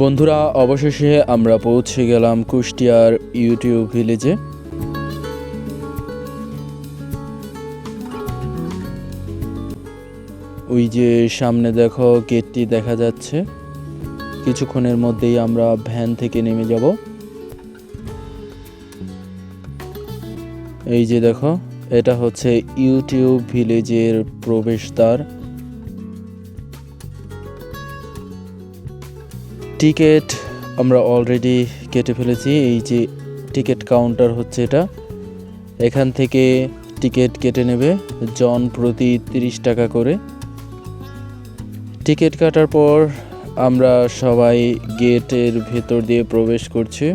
বন্ধুরা, অবশেষে আমরা পৌঁছে গেলাম কুষ্টিয়ার ইউটিউব ভিলেজে। ওই যে সামনে দেখো, গেটটি দেখা যাচ্ছে। কিছুক্ষণের মধ্যেই আমরা ভ্যান থেকে নেমে যাব। এই যে দেখো, এটা হচ্ছে ইউটিউব ভিলেজের প্রবেশদ্বার। টিকিট আমরা অলরেডি কেটে ফেলেছি। এই যে টিকিট কাউন্টার হচ্ছে এটা। এখান থেকে টিকিট কেটে নেবে জন প্রতি 30 টাকা করে। টিকিট কাটার পর আমরা সবাই গেটের ভেতর দিয়ে প্রবেশ করছি।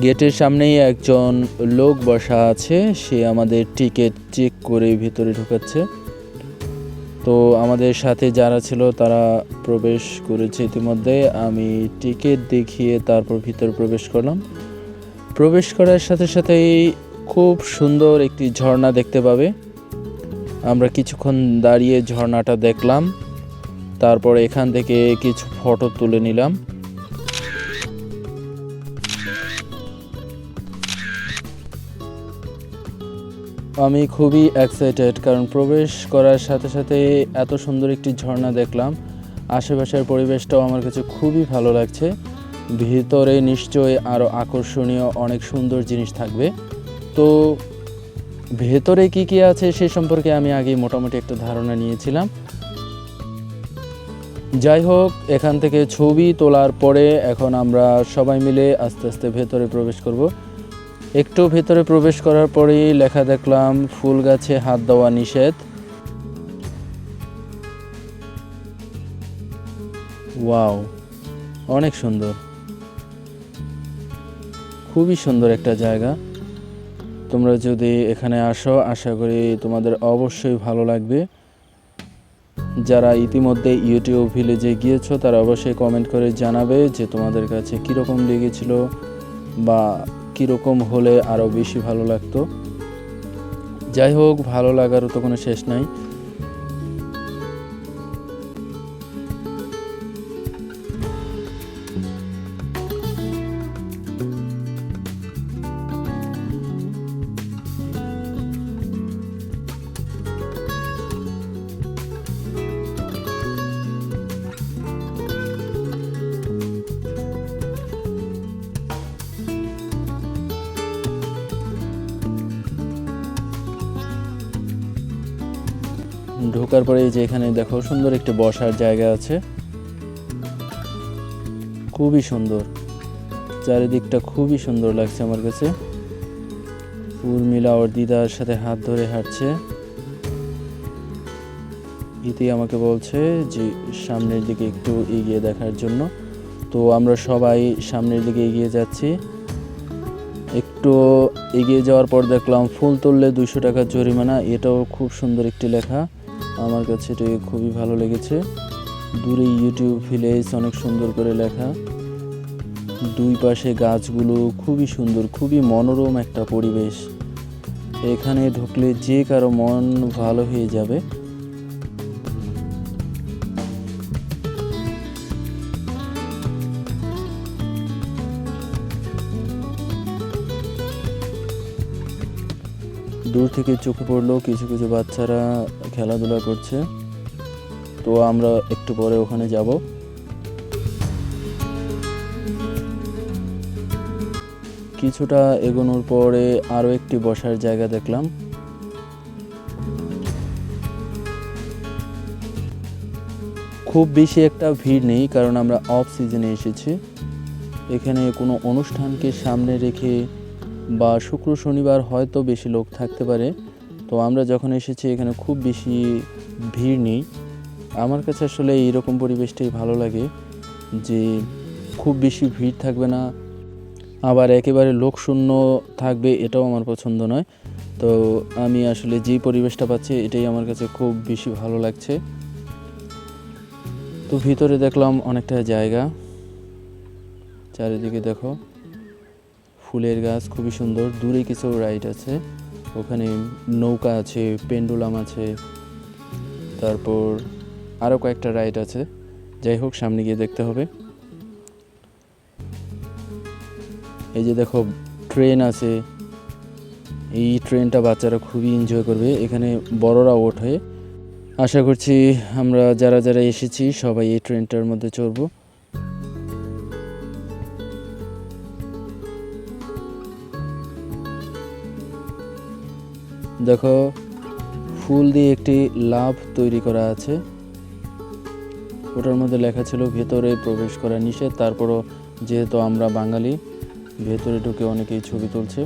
গেটের সামনেই একজন লোক বসা আছে, সে আমাদের টিকিট চেক করে ভিতরে ঢোকাচ্ছে। তো আমাদের সাথে যারা ছিল তারা প্রবেশ করেছে ইতিমধ্যে। আমি টিকিট দেখিয়ে তারপর ভিতরে প্রবেশ করলাম। প্রবেশ করার সাথে সাথেই খুব সুন্দর একটি ঝর্ণা দেখতে পাবে। আমরা কিছুক্ষণ দাঁড়িয়ে ঝর্ণাটা দেখলাম, তারপর এখান থেকে কিছু ফটো তুলে নিলাম। আমি খুবই এক্সাইটেড, কারণ প্রবেশ করার সাথে সাথে এত সুন্দর একটি ঝর্ণা দেখলাম। আশেপাশের পরিবেশটাও আমার কাছে খুবই ভালো লাগছে। ভিতরে নিশ্চয়ই আরও আকর্ষণীয় অনেক সুন্দর জিনিস থাকবে। তো ভেতরে কি কি আছে সে সম্পর্কে আমি আগেই মোটামুটি একটা ধারণা নিয়েছিলাম। যাই হোক, এখান থেকে ছবি তোলার পরে এখন আমরা সবাই মিলে আস্তে আস্তে ভেতরে প্রবেশ করব। একটু ভেতরে প্রবেশ করার পরেই লেখা দেখলাম, ফুল গাছে হাত দেওয়া নিষেধ। ওয়াও, অনেক সুন্দর, খুবই সুন্দর একটা জায়গা। তোমরা যদি এখানে আসো, আশা করি তোমাদের অবশ্যই ভালো লাগবে। যারা ইতিমধ্যে ইউটিউব ভিলেজে গিয়েছো তারা অবশ্যই কমেন্ট করে জানাবে যে তোমাদের কাছে কীরকম লেগেছিল বা কীরকম হলে আরও বেশি ভালো লাগতো। যাই হোক, ভালো লাগারও তো কোনো শেষ নাই। ঢোকার পরে যে এখানে দেখো সুন্দর একটি বসার জায়গা আছে, খুবই সুন্দর। চারিদিকটা খুবই সুন্দর লাগছে আমার কাছে। উর্মিলা ওর দিদার সাথে হাত ধরে হাঁটছে। ইতি আমাকে বলছে যে সামনের দিকে একটু এগিয়ে দেখার জন্য। তো আমরা সবাই সামনের দিকে এগিয়ে যাচ্ছি। একটু এগিয়ে যাওয়ার পর দেখলাম ফুল তুললে 200 টাকা জরিমানা। এটাও খুব সুন্দর একটি লেখা, আমার কাছে এটি খুবই ভালো লেগেছে। দূরে ইউটিউব ভিলেজ অনেক সুন্দর করে লেখা। দুই পাশে গাছগুলো খুবই সুন্দর, খুবই মনোরম একটা পরিবেশ। এখানে ঢুকলে যে কারো মন ভালো হয়ে যাবে। দূর থেকে চোখে পড়লো কিছু কিছু বাচ্চারা খেলাধুলা করছে। তো আমরা একটু পরে ওখানে যাব। কিছুটা এগোনোর পরে আরও একটি বসার জায়গা দেখলাম। খুব বেশি একটা ভিড় নেই, কারণ আমরা অফ সিজনে এসেছি। এখানে কোনো অনুষ্ঠানকে সামনে রেখে বা শুক্র শনিবার হয়তো বেশি লোক থাকতে পারে। তো আমরা যখন এসেছি এখানে খুব বেশি ভিড় নেই। আমার কাছে আসলে এইরকম পরিবেশটাই ভালো লাগে, যে খুব বেশি ভিড় থাকবে না, আবার একেবারে লোকশূন্য থাকবে, এটাও আমার পছন্দ নয়। তো আমি আসলে যেই পরিবেশটা পাচ্ছি এটাই আমার কাছে খুব বেশি ভালো লাগছে। তো ভিতরে দেখলাম অনেকটা জায়গা, চারিদিকে দেখো ফুলের গাছ, খুবই সুন্দর। দূরে কিছু রাইড আছে, ওখানে নৌকা আছে, পেন্ডুলাম আছে, তারপর আরও কয়েকটা রাইড আছে। যাই হোক, সামনে গিয়ে দেখতে হবে। এই যে দেখো ট্রেন আছে, এই ট্রেনটা বাচ্চারা খুবই এনজয় করবে, এখানে বড়রা ওঠে। আশা করছি আমরা যারা যারা এসেছি সবাই এই ট্রেনটার মধ্যে চড়বো। দেখো ফুল দিয়ে একটি লাভ তৈরি করা আছে, ওটার মধ্যে লেখা ছিল ভেতরে প্রবেশ করা নিষেধ। তারপরও যেহেতু আমরা বাঙালি, ভেতরে ঢুকে অনেকেই ছবি তুলছে।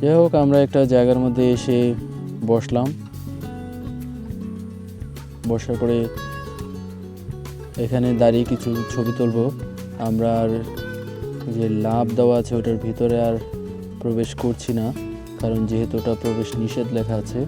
যাই হোক, আমরা একটা জায়গার মধ্যে এসে বসলাম। বসার পরে এখানে দাঁড়িয়ে কিছু ছবি তুলব। আমরা আর যে লাভ দেওয়া আছে ওটার ভিতরে আর প্রবেশ করছি না, কারণ যেহেতু ওটা প্রবেশ নিষেধ লেখা আছে।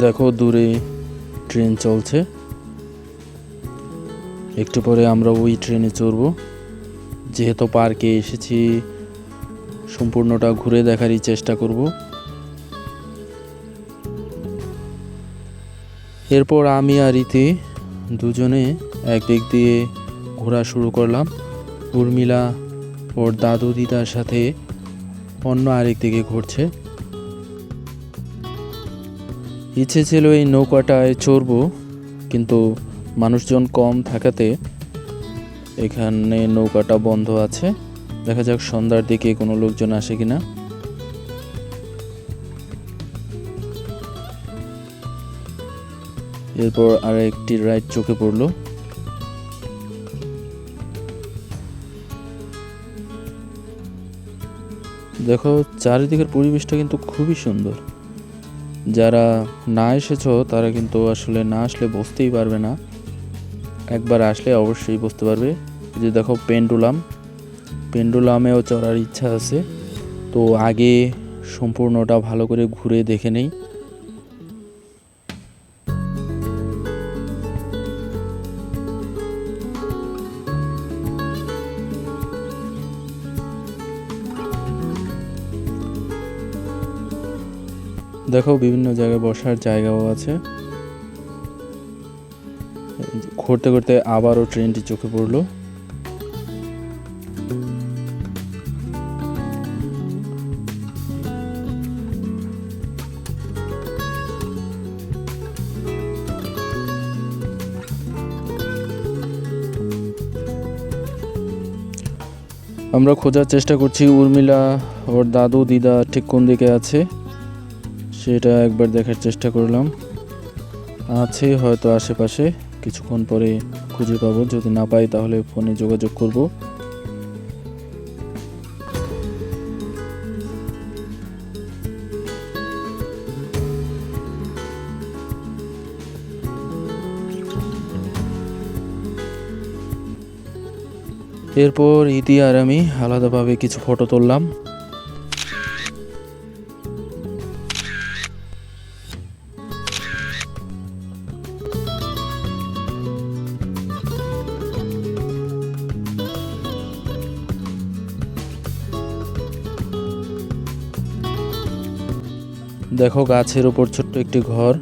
দেখো দূরে ট্রেন চলছে, একটু পরে আমরা ওই ট্রেনে চড়ব। যেহেতু পার্কে এসেছি, সম্পূর্ণটা ঘুরে দেখারই চেষ্টা করব। এরপর আমি আর ইতি দুজনে একদিক দিয়ে ঘোরা শুরু করলাম, উর্মিলা ওর দাদু দিদার সাথে অন্য আরেক দিকে ঘুরছে। ইচ্ছে ছিল এই নৌকাটায় চড়বো, কিন্তু মানুষজন কম থাকাতে এখানে নৌকাটা বন্ধ আছে। দেখা যাক সন্ধ্যার দিকে কোনো লোকজন আসে কিনা। এরপর আর একটি রাইড চোখে পড়লো। দেখো চারিদিকের পরিবেশটা কিন্তু খুবই সুন্দর। যারা না এসেছো তারা কিন্তু আসলে না আসলে বুঝতেই পারবে না, একবার আসলে অবশ্যই বুঝতে পারবে। যে দেখো পেন্ডুলামেও চড়ার ইচ্ছা আছে, তো আগে সম্পূর্ণটা ভালো করে ঘুরে দেখে নেই। দেখো বিভিন্ন জায়গায় বসার জায়গাও আছে। ঘুরতে ঘুরতে আবারও ট্রেনটি চোখে পড়লো। আমরা খোঁজার চেষ্টা করছি উর্মিলা ওর দাদু দিদা ঠিক কোন দিকে আছে, সেটা একবার দেখার চেষ্টা করলাম। আছে হয়তো আশেপাশে, কিছুক্ষণ পরে খুঁজে পাবো। যদি না পাই তাহলে ফোনে যোগাযোগ করব। এরপর ইতি আর আমি আলাদাভাবে কিছু ফটো তুললাম। দেখো গাছের উপর ছোট্ট একটি ঘর,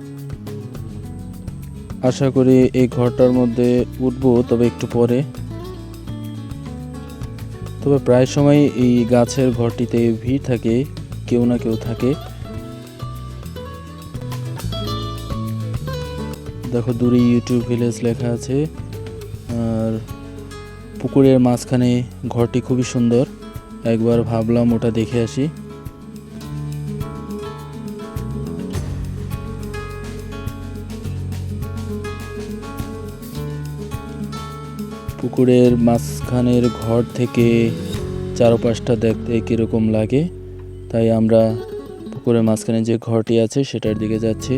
আশা করি এই ঘরটার মধ্যে উঠবো, তবে একটু পরে। তবে প্রায় সময় এই গাছের ঘরটিতে ভিড় থাকে, কেউ না কেউ থাকে। দেখো দূরে ইউটিউব ভিলেজ লেখা আছে, আর পুকুরের মাঝখানে ঘরটি খুবই সুন্দর। একবার ভাবলাম ওটা দেখে আসি। পুকুরের মাঝখানের ঘর থেকে চারপাশটা দেখতে কীরকম লাগে, তাই আমরা পুকুরের মাঝখানে যে ঘরটি আছে সেটার দিকে যাচ্ছি।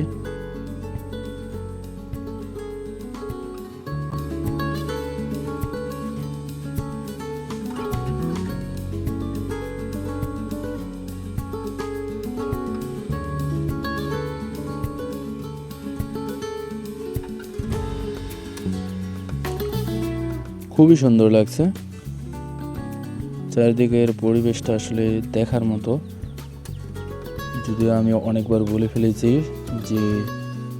খুবই সুন্দর লাগছে। চারিদিকের পরিবেশটা আসলে দেখার মতো, যদিও আমি অনেকবার বলে ফেলেছি যে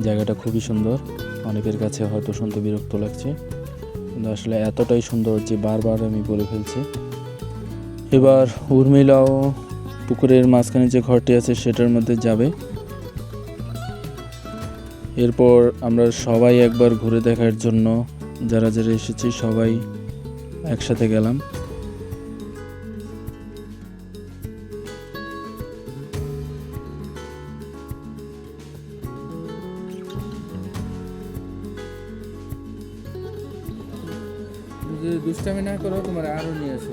জায়গাটা খুবই সুন্দর। অনেকের কাছে হয়তো শুনতে বিরক্ত লাগছে, কিন্তু আসলে এতটাই সুন্দর যে বারবার আমি বলে ফেলছি। এবার উর্মিলাও পুকুরের মাঝখানে যে ঘরটি আছে সেটার মধ্যে যাবে। এরপর আমরা সবাই একবার ঘুরে দেখার জন্য যারা যারা এসেছি সবাই একসাথে গেলাম। যদি দুষ্টামি না করো তোমার আরো নিয়ে আসো।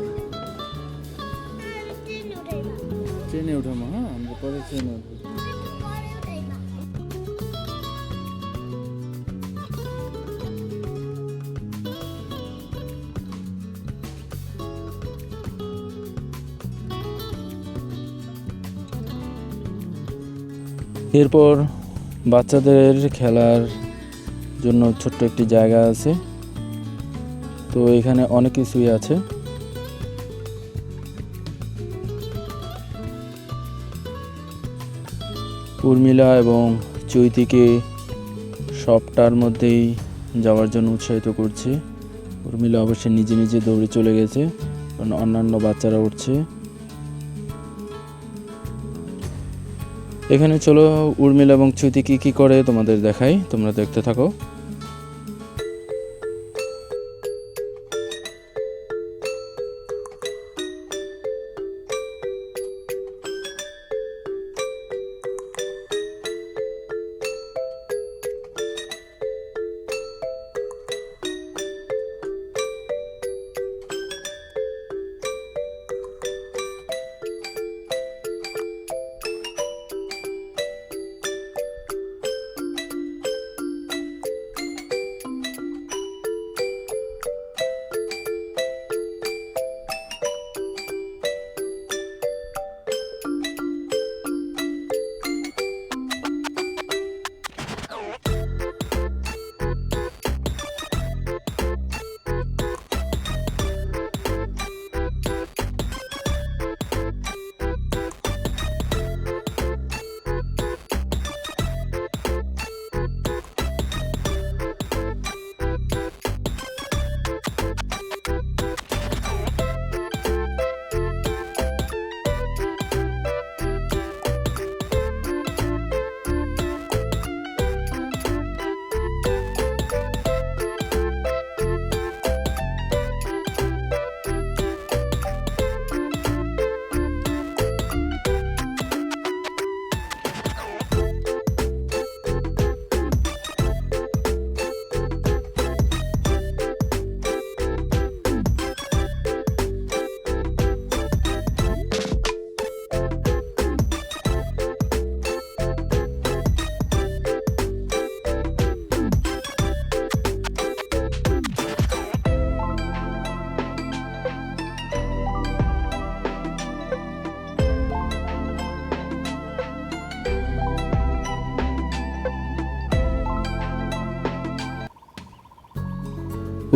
ট্রেনে উঠামো, হ্যাঁ আমরা পরে ট্রেনে উঠবো। এরপর বাচ্চাদের খেলার জন্য ছোট্ট একটি জায়গা আছে, তো এখানে অনেক কিছুই আছে। উর্মিলা এবং চৈতিকে সবটার মধ্যেই যাওয়ার জন্য উৎসাহিত করছে। উর্মিলা অবশ্যই নিজে নিজে দৌড়ে চলে গেছে, কারণ অন্যান্য বাচ্চারা উঠছে। এখানে চলো উর্মিলা এবং চৈতি কি করে তোমাদের দেখাই, তোমরা দেখতে থাকো।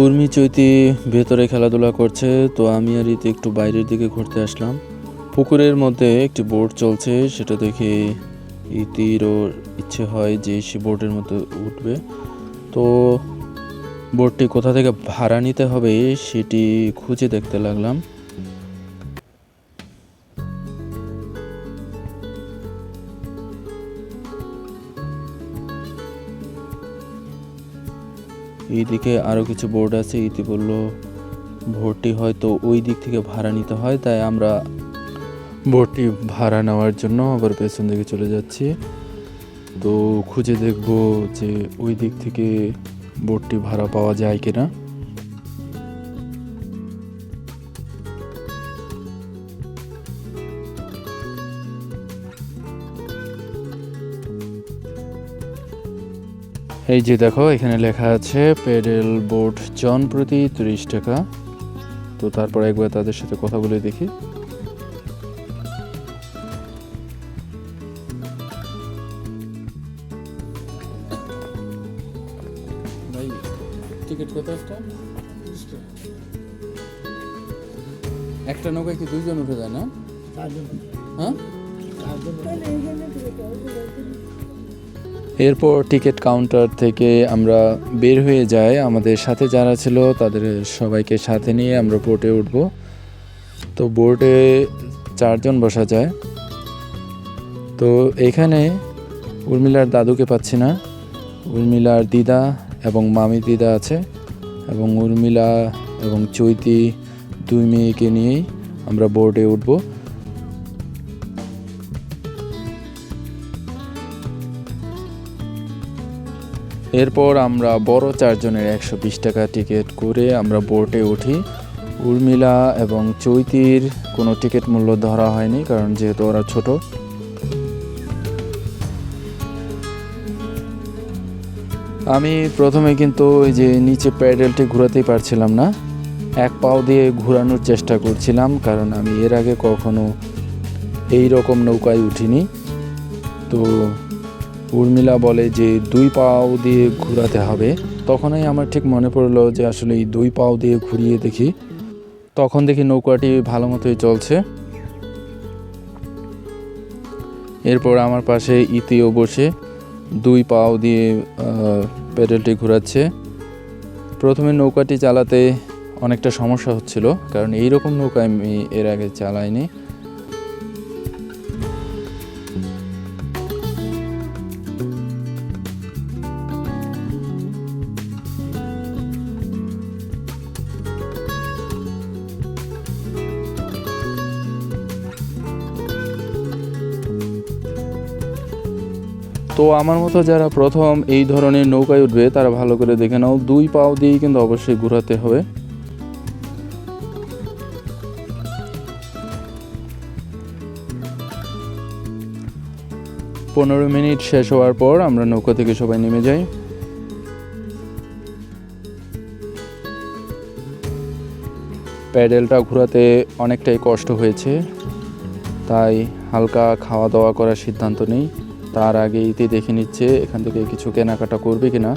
উর্মি চৈতি ভেতরে খেলাধুলা করছে, তো আমি আর ইতি একটু বাইরের দিকে ঘুরতে আসলাম। পুকুরের মধ্যে একটি বোট চলছে, সেটা দেখে ইতিরও ইচ্ছে হয় যে সে বোটের মধ্যে উঠবে। তো বোটটি কোথা থেকে ভাড়া নিতে হবে সেটি খুঁজে দেখতে লাগলাম। এইদিকে আরো কিছু বোর্ড আছে। ইতি বলল বোটটি হয়তো ওই দিক থেকে ভাড়া নিতে হয়, তাই আমরা বোটটি ভাড়া নেওয়ার জন্য আবার পেছন দিকে চলে যাচ্ছি। তো খুঁজে দেখব যে ওই দিক থেকে বোটটি ভাড়া পাওয়া যায় কিনা। এই যে দেখো এখানে লেখা আছে প্যাডেল বোট জন প্রতি 30 টাকা। তো তারপর একবার তাদের সাথে কথা বলে দেখি। ভাই টিকিট কত একটা? একটা নৌকায় কি দুইজন উঠে যায় না? হ্যাঁ, এরপর টিকিট কাউন্টার থেকে আমরা বের হয়ে যাই। আমাদের সাথে যারা ছিল তাদের সবাইকে সাথে নিয়ে আমরা বোটে উঠব। তো বোটে 4 জন বসা যায়। তো এখানে উর্মিলার দাদুকে পাচ্ছি না। উর্মিলার দিদা এবং মামি দিদা আছে, এবং উর্মিলা এবং চৈতি 2 মেয়েকে নিয়েই আমরা বোর্ডে উঠব। এরপর আমরা বড় 4 জনের 120 টাকা টিকিট করে আমরা বোটে উঠি। উর্মিলা এবং চৈতির কোনো টিকিট মূল্য ধরা হয়নি, কারণ যেহেতু ওরা ছোট। আমি প্রথমে কিন্তু ওই যে নিচে প্যাডেলটি ঘোরাতেই পারছিলাম না, এক পাও দিয়ে ঘোরানোর চেষ্টা করছিলাম, কারণ আমি এর আগে কখনো এই রকম নৌকায় উঠিনি। তো উর্মিলা বলে যে 2 পাও দিয়ে ঘোরাতে হবে। তখনই আমার ঠিক মনে পড়লো যে আসলে এই 2 পাও দিয়ে ঘুরিয়ে দেখি। তখন দেখি নৌকাটি ভালো মতোই চলছে। এরপর আমার পাশে ইতিও বসে 2 পাও দিয়ে প্যাডেলটি ঘোরাচ্ছে। প্রথমে নৌকাটি চালাতে অনেকটা সমস্যা হচ্ছিল, কারণ এই রকম নৌকা আমি এর আগে চালাইনি। তো আমার মতো যারা প্রথম এই ধরনের নৌকায় উঠবে তারা ভালো করে দেখে নাও, 2 পাও দিয়েই কিন্তু অবশ্যই ঘোরাতে হবে। পনেরো মিনিট শেষ হওয়ার পর আমরা নৌকা থেকে সবাই নেমে যাই। প্যাডেলটা ঘোরাতে অনেকটাই কষ্ট হয়েছে, তাই হালকা খাওয়া দাওয়া করার সিদ্ধান্ত নেই। তার আগে ইতি দেখে নিচ্ছে এখান থেকে কিছু কেনাকাটা করবে কিনা।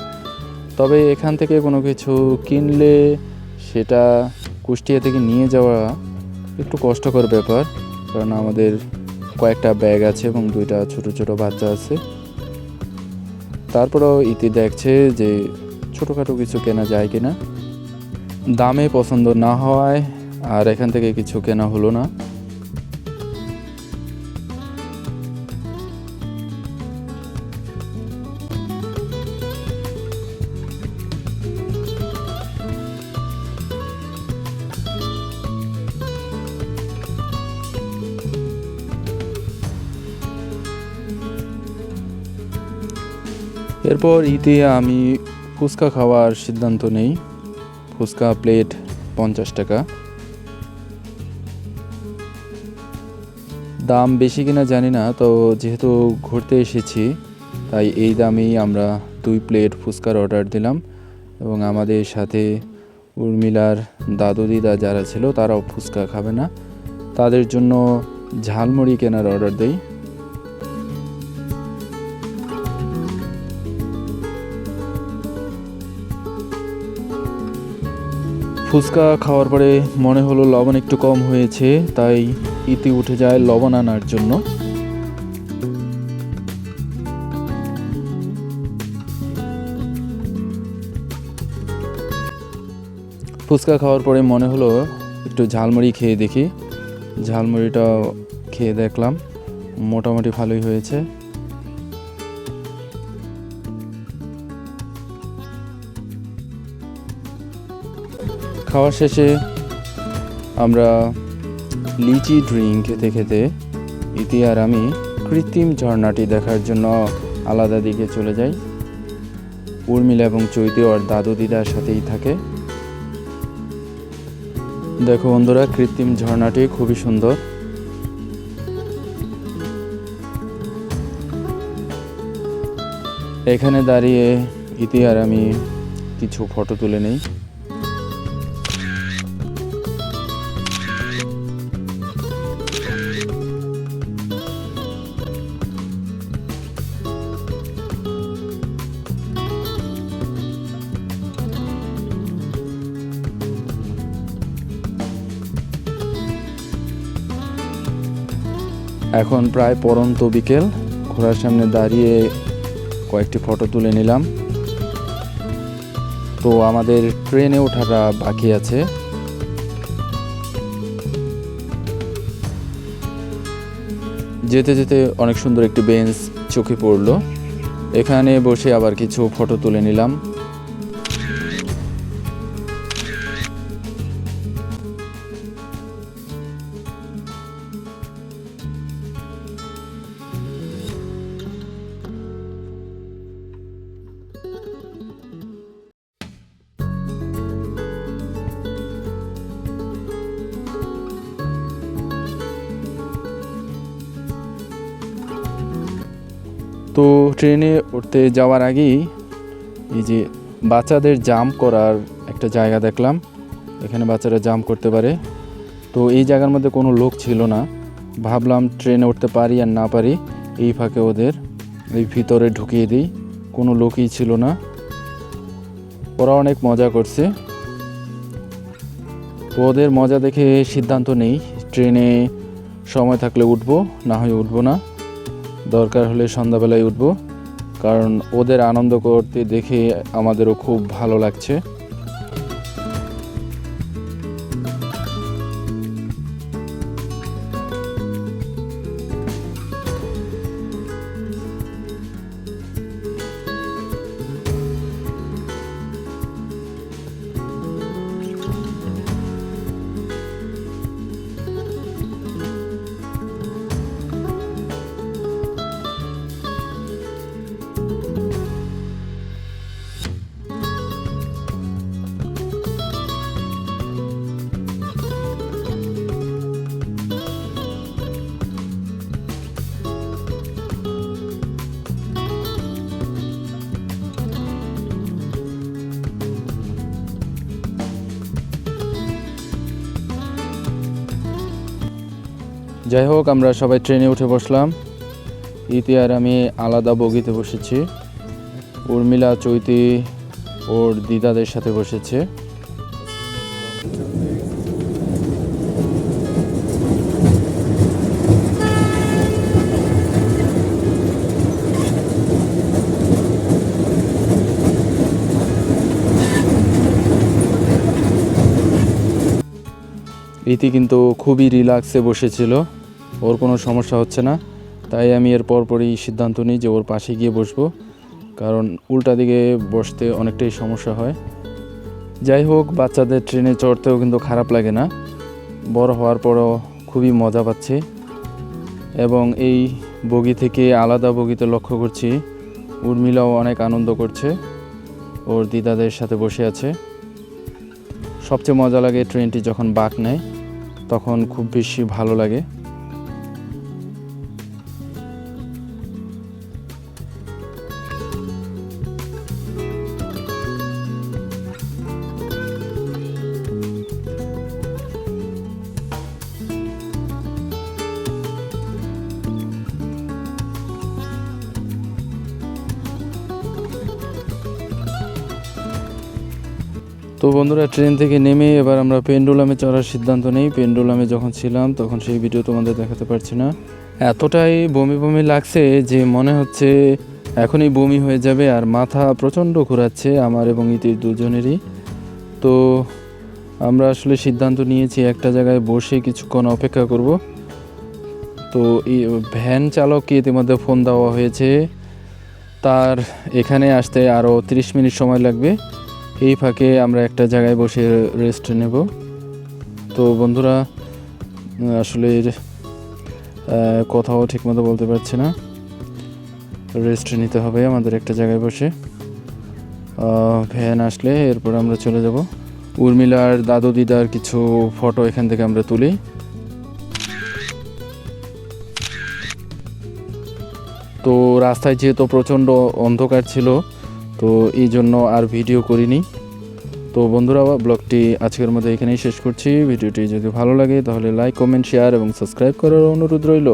তবে এখান থেকে কোনো কিছু কিনলে সেটা কুষ্টিয়া থেকে নিয়ে যাওয়া একটু কষ্টকর ব্যাপার, কারণ আমাদের কয়েকটা ব্যাগ আছে এবং 2টা ছোট ছোট বাচ্চা আছে। তারপরেও ইতি দেখছে যে ছোটোখাটো কিছু কেনা যায় কিনা। দামে পছন্দ না হওয়ায় আর এখান থেকে কিছু কেনা হলো না। এরপর ইতি আমি ফুচকা খাওয়ার সিদ্ধান্ত নেই। ফুচকা প্লেট 50 টাকা। দাম বেশি কিনা জানি না, তো যেহেতু ঘুরতে এসেছি তাই এই দামেই আমরা 2 প্লেট ফুচকার অর্ডার দিলাম, এবং আমাদের সাথে উর্মিলার দাদু দিদা যারা ছিল তারাও ফুচকা খাবে না, তাদের জন্য ঝালমুড়ি কেনার অর্ডার দেই। ফুচকা খাওয়ার পরে মনে হলো লবণ একটু কম হয়েছে, তাই ইতি উঠে যায় লবণ আনার জন্য। ফুচকা খাওয়ার পরে মনে হলো একটু ঝালমুড়ি খেয়ে দেখি। ঝালমুড়িটা খেয়ে দেখলাম, মোটামুটি ভালোই হয়েছে। খাওয়া শেষে আমরা লিচি ড্রিঙ্ক খেতে খেতে ইতি আর আমি কৃত্রিম ঝর্ণাটি দেখার জন্য আলাদা দিকে চলে যাই। উর্মিলা এবং চৈতি ওর দাদু দিদার সাথেই থাকে। দেখো বন্ধুরা, কৃত্রিম ঝর্ণাটি খুবই সুন্দর। এখানে দাঁড়িয়ে ইতি আর আমি কিছু ফটো তুলে নেই। এখন প্রায় পড়ন্ত বিকেল, ঘোড়ার সামনে দাঁড়িয়ে কয়েকটি ফটো তুলে নিলাম। তো আমাদের ট্রেনে ওঠাটা বাকি আছে। যেতে যেতে অনেক সুন্দর একটি বেঞ্চ চোখে পড়লো, এখানে বসে আবার কিছু ফটো তুলে নিলাম। তো ট্রেনে উঠতে যাওয়ার আগেই এই যে বাচ্চাদের জাম্প করার একটা জায়গা দেখলাম, এখানে বাচ্চারা জাম্প করতে পারে। তো এই জায়গার মধ্যে কোনো লোক ছিল না, ভাবলাম ট্রেনে উঠতে পারি আর না পারি এই ফাঁকে ওদের এই ভিতরে ঢুকিয়ে দিই। কোনো লোকই ছিল না, ওরা অনেক মজা করছে। তো ওদের মজা দেখে সিদ্ধান্ত নেই ট্রেনে সময় থাকলে উঠবো, না হয় উঠবো না, দরকার হলে সন্ধ্যাবেলায় উঠবো, কারণ ওদের আনন্দ করতে দেখে আমাদেরও খুব ভালো লাগছে। যাই হোক, আমরা সবাই ট্রেনে উঠে বসলাম। ইতি আর আমি আলাদা বগিতে বসেছি, উর্মিলা চৈতি ওর দিদাদের সাথে বসেছে। ইতি কিন্তু খুবই রিল্যাক্সে বসেছিল, ওর কোনো সমস্যা হচ্ছে না। তাই আমি এর পরপরই সিদ্ধান্ত নিই যে ওর পাশে গিয়ে বসবো, কারণ উল্টা দিকে বসতে অনেকটাই সমস্যা হয়। যাই হোক, বাচ্চাদের ট্রেনে চড়তেও কিন্তু খারাপ লাগে না, বড় হওয়ার পরও খুবই মজা পাচ্ছি। এবং এই বগি থেকে আলাদা বগিতে লক্ষ্য করছি উর্মিলাও অনেক আনন্দ করছে, ওর দিদাদের সাথে বসে আছে। সবচেয়ে মজা লাগে ট্রেনটি যখন বাঁক নেয়, তখন খুব বেশি ভালো লাগে। তো বন্ধুরা, ট্রেন থেকে নেমে এবার আমরা পেন্ডুলামে চড়ার সিদ্ধান্ত নেই। পেন্ডুলামে যখন ছিলাম তখন সেই ভিডিও তোমাদের দেখাতে পারছি না, এতটাই বমি বমি লাগছে যে মনে হচ্ছে এখনই বমি হয়ে যাবে, আর মাথা প্রচণ্ড ঘোরাচ্ছে আমার এবং ইতির দুজনেরই। তো আমরা আসলে সিদ্ধান্ত নিয়েছি একটা জায়গায় বসে কিছুক্ষণ অপেক্ষা করব। তো এই ভ্যান চালককে ইতিমধ্যে ফোন দেওয়া হয়েছে, তার এখানে আসতে আরও 30 মিনিট সময় লাগবে। এই ফাঁকে আমরা একটা জায়গায় বসে রেস্ট নেব। তো বন্ধুরা, আসলে কথাও ঠিকমতো বলতে পারছি না, রেস্ট নিতে হবে আমাদের একটা জায়গায় বসে। ভ্যান আসলে এরপর আমরা চলে যাব। উর্মিলার দাদু দিদার কিছু ফটো এখান থেকে আমরা তুলি। তো রাস্তায় যেহেতু প্রচণ্ড অন্ধকার ছিল, তো এই জন্য আর ভিডিও করিনি। তো বন্ধুরা, ব্লগটি আজকের মতো এখানেই শেষ করছি। ভিডিওটি যদি ভালো লাগে তাহলে লাইক, কমেন্ট, শেয়ার এবং সাবস্ক্রাইব করার অনুরোধ রইল।